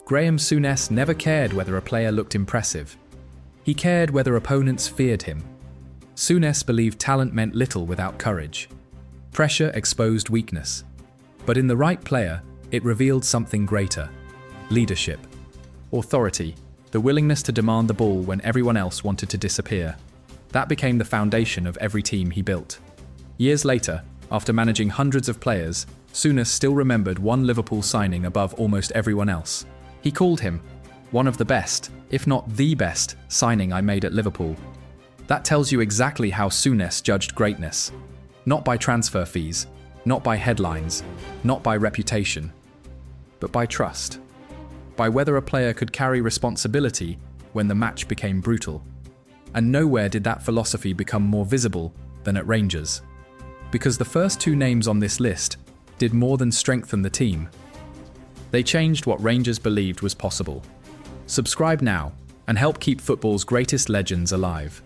Graeme Souness never cared whether a player looked impressive. He cared whether opponents feared him. Souness believed talent meant little without courage. Pressure exposed weakness. But in the right player, it revealed something greater: leadership, authority, the willingness to demand the ball when everyone else wanted to disappear. That became the foundation of every team he built. Years later, after managing hundreds of players, Souness still remembered one Liverpool signing above almost everyone else. He called him one of the best, if not the best, signing I made at Liverpool. That tells you exactly how Souness judged greatness. Not by transfer fees, not by headlines, not by reputation, but by trust. By whether a player could carry responsibility when the match became brutal. And nowhere did that philosophy become more visible than at Rangers. Because the first two names on this list did more than strengthen the team. They changed what Rangers believed was possible. Subscribe now and help keep football's greatest legends alive.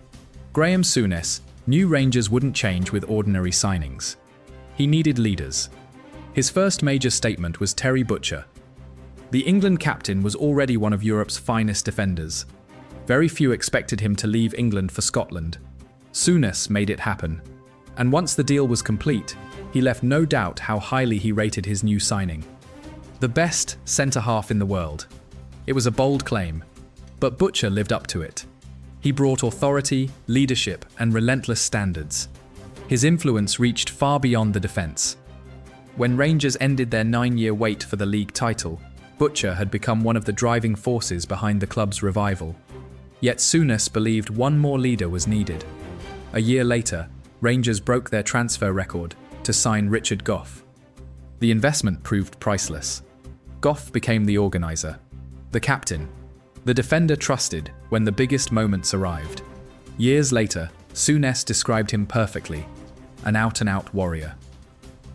Graeme Souness knew Rangers wouldn't change with ordinary signings. He needed leaders. His first major statement was Terry Butcher. The England captain was already one of Europe's finest defenders. Very few expected him to leave England for Scotland. Souness made it happen. And once the deal was complete, he left no doubt how highly he rated his new signing. The best centre-half in the world. It was a bold claim, but Butcher lived up to it. He brought authority, leadership, and relentless standards. His influence reached far beyond the defence. When Rangers ended their 9-year wait for the league title, Butcher had become one of the driving forces behind the club's revival. Yet Souness believed one more leader was needed. A year later, Rangers broke their transfer record to sign Richard Gough. The investment proved priceless. Gough became the organiser, the captain, the defender trusted when the biggest moments arrived. Years later, Souness described him perfectly: an out-and-out warrior.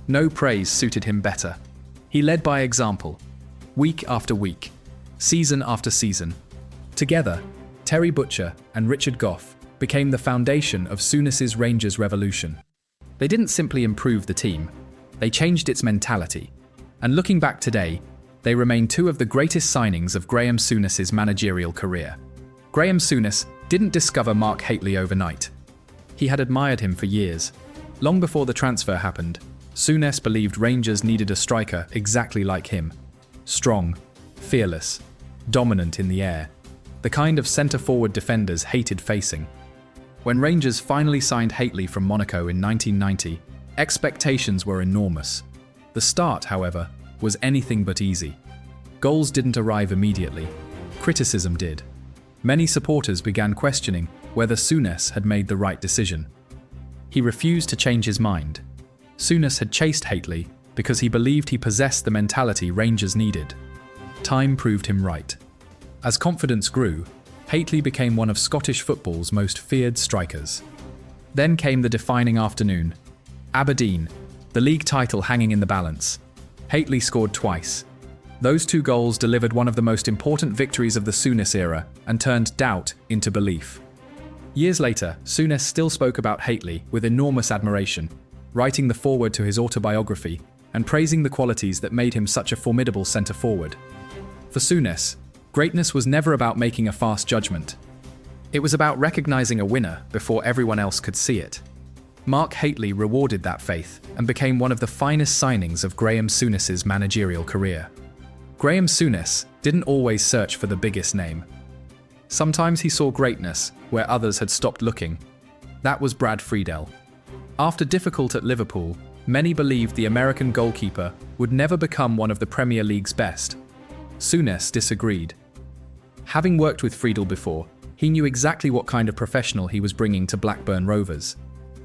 No praise suited him better. He led by example, week after week, season after season. Together, Terry Butcher and Richard Gough became the foundation of Souness's Rangers revolution. They didn't simply improve the team, they changed its mentality. And looking back today, they remain two of the greatest signings of Graeme Souness's managerial career. Graeme Souness didn't discover Mark Hateley overnight. He had admired him for years. Long before the transfer happened, Souness believed Rangers needed a striker exactly like him. Strong, fearless, dominant in the air. The kind of centre-forward defenders hated facing. When Rangers finally signed Hateley from Monaco in 1990, expectations were enormous. The start, however, was anything but easy. Goals didn't arrive immediately. Criticism did. Many supporters began questioning whether Souness had made the right decision. He refused to change his mind. Souness had chased Hateley because he believed he possessed the mentality Rangers needed. Time proved him right. As confidence grew, Hateley became one of Scottish football's most feared strikers. Then came the defining afternoon. Aberdeen, the league title hanging in the balance. Hateley scored twice. Those two goals delivered one of the most important victories of the Souness era and turned doubt into belief. Years later, Souness still spoke about Hateley with enormous admiration, writing the foreword to his autobiography and praising the qualities that made him such a formidable centre-forward. For Souness, greatness was never about making a fast judgment. It was about recognising a winner before everyone else could see it. Mark Hateley rewarded that faith and became one of the finest signings of Graeme Souness's managerial career. Graeme Souness didn't always search for the biggest name. Sometimes he saw greatness where others had stopped looking. That was Friedel. After difficult at Liverpool, many believed the American goalkeeper would never become one of the Premier League's best. Souness disagreed. Having worked with Friedel before, he knew exactly what kind of professional he was bringing to Blackburn Rovers.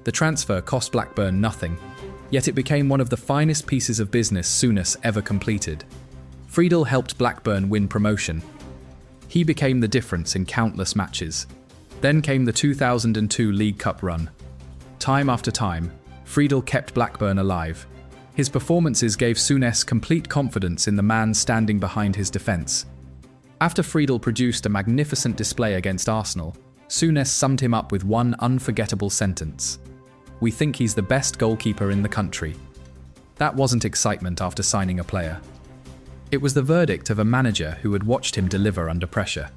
The transfer cost Blackburn nothing, yet it became one of the finest pieces of business Souness ever completed. Friedel helped Blackburn win promotion. He became the difference in countless matches. Then came the 2002 League Cup run. Time after time, Friedel kept Blackburn alive. His performances gave Souness complete confidence in the man standing behind his defence. After Friedel produced a magnificent display against Arsenal, Souness summed him up with one unforgettable sentence: "We think he's the best goalkeeper in the country." That wasn't excitement after signing a player. It was the verdict of a manager who had watched him deliver under pressure.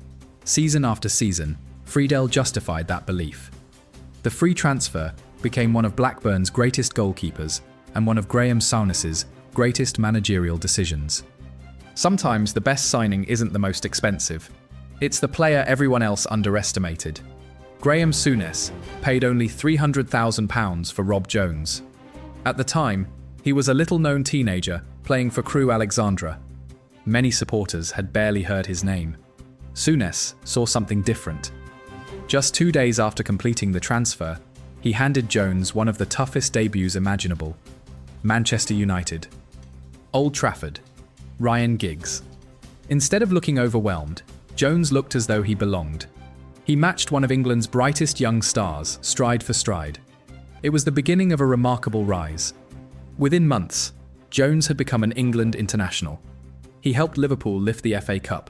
Season after season, Friedel justified that belief. The free transfer became one of Blackburn's greatest goalkeepers and one of Graeme Souness's greatest managerial decisions. Sometimes the best signing isn't the most expensive. It's the player everyone else underestimated. Graeme Souness paid only £300,000 for Rob Jones. At the time, he was a little-known teenager playing for Crewe Alexandra. Many supporters had barely heard his name. Souness saw something different. Just 2 days after completing the transfer, he handed Jones one of the toughest debuts imaginable. Manchester United. Old Trafford. Ryan Giggs. Instead of looking overwhelmed, Jones looked as though he belonged. He matched one of England's brightest young stars, stride for stride. It was the beginning of a remarkable rise. Within months, Jones had become an England international. He helped Liverpool lift the FA Cup.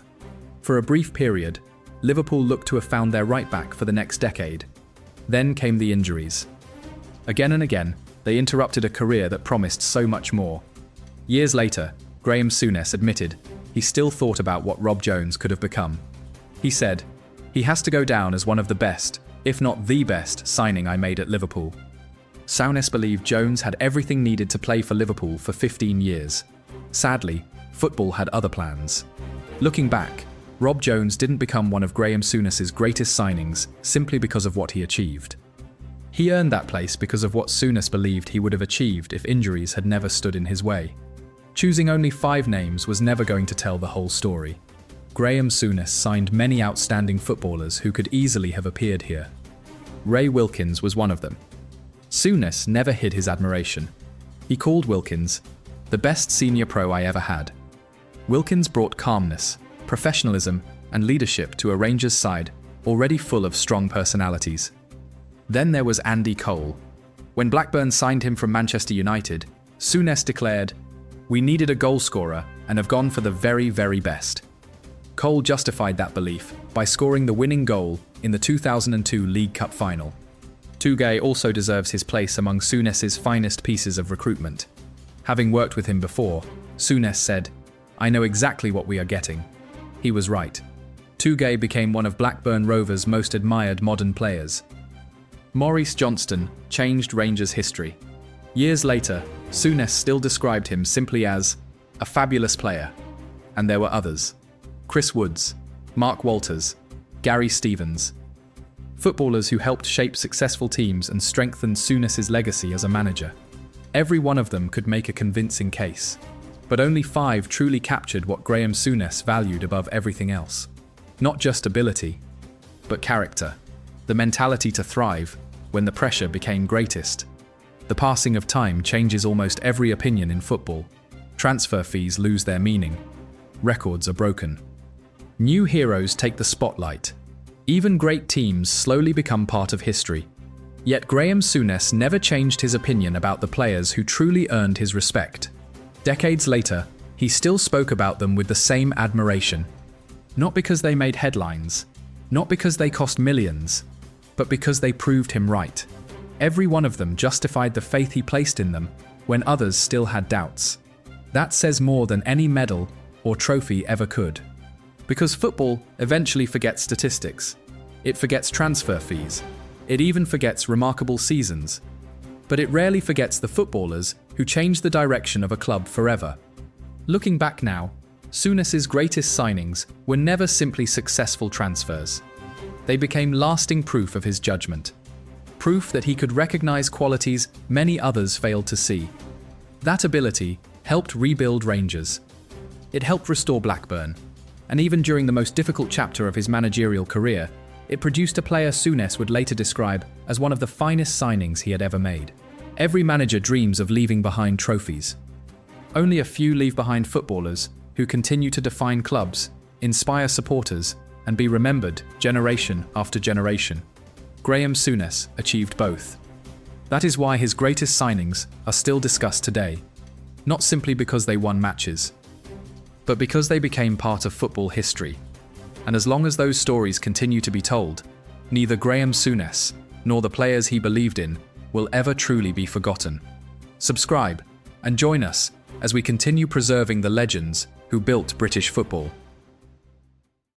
For a brief period, Liverpool looked to have found their right back for the next decade. Then came the injuries. Again and again, they interrupted a career that promised so much more. Years later, Graeme Souness admitted he still thought about what Rob Jones could have become. He said, "He has to go down as one of the best, if not the best, signing I made at Liverpool." Souness believed Jones had everything needed to play for Liverpool for 15 years. Sadly, football had other plans. Looking back, Rob Jones didn't become one of Graeme Souness's greatest signings simply because of what he achieved. He earned that place because of what Souness believed he would have achieved if injuries had never stood in his way. Choosing only 5 names was never going to tell the whole story. Graeme Souness signed many outstanding footballers who could easily have appeared here. Ray Wilkins was one of them. Souness never hid his admiration. He called Wilkins the best senior pro I ever had. Wilkins brought calmness, professionalism, and leadership to a Rangers side already full of strong personalities. Then there was Andy Cole. When Blackburn signed him from Manchester United, Souness declared, "We needed a goal scorer and have gone for the very, very best." Cole justified that belief by scoring the winning goal in the 2002 League Cup final. Gough also deserves his place among Souness's finest pieces of recruitment. Having worked with him before, Souness said, "I know exactly what we are getting." He was right. Gough became one of Blackburn Rovers' most admired modern players. Maurice Johnston changed Rangers' history. Years later, Souness still described him simply as a fabulous player. And there were others. Chris Woods, Mark Walters, Gary Stevens. Footballers who helped shape successful teams and strengthen Souness's legacy as a manager. Every one of them could make a convincing case. But only 5 truly captured what Graeme Souness valued above everything else. Not just ability, but character. The mentality to thrive when the pressure became greatest. The passing of time changes almost every opinion in football. Transfer fees lose their meaning. Records are broken. New heroes take the spotlight. Even great teams slowly become part of history. Yet Graeme Souness never changed his opinion about the players who truly earned his respect. Decades later, he still spoke about them with the same admiration. Not because they made headlines, not because they cost millions, but because they proved him right. Every one of them justified the faith he placed in them when others still had doubts. That says more than any medal or trophy ever could. Because football eventually forgets statistics. It forgets transfer fees. It even forgets remarkable seasons. But it rarely forgets the footballers who changed the direction of a club forever. Looking back now, Souness's greatest signings were never simply successful transfers. They became lasting proof of his judgment. Proof that he could recognise qualities many others failed to see. That ability helped rebuild Rangers. It helped restore Blackburn. And even during the most difficult chapter of his managerial career, it produced a player Souness would later describe as one of the finest signings he had ever made. Every manager dreams of leaving behind trophies. Only a few leave behind footballers who continue to define clubs, inspire supporters, and be remembered generation after generation. Graeme Souness achieved both. That is why his greatest signings are still discussed today. Not simply because they won matches, but because they became part of football history. And as long as those stories continue to be told, neither Graeme Souness nor the players he believed in will ever truly be forgotten. Subscribe and join us as we continue preserving the legends who built British football.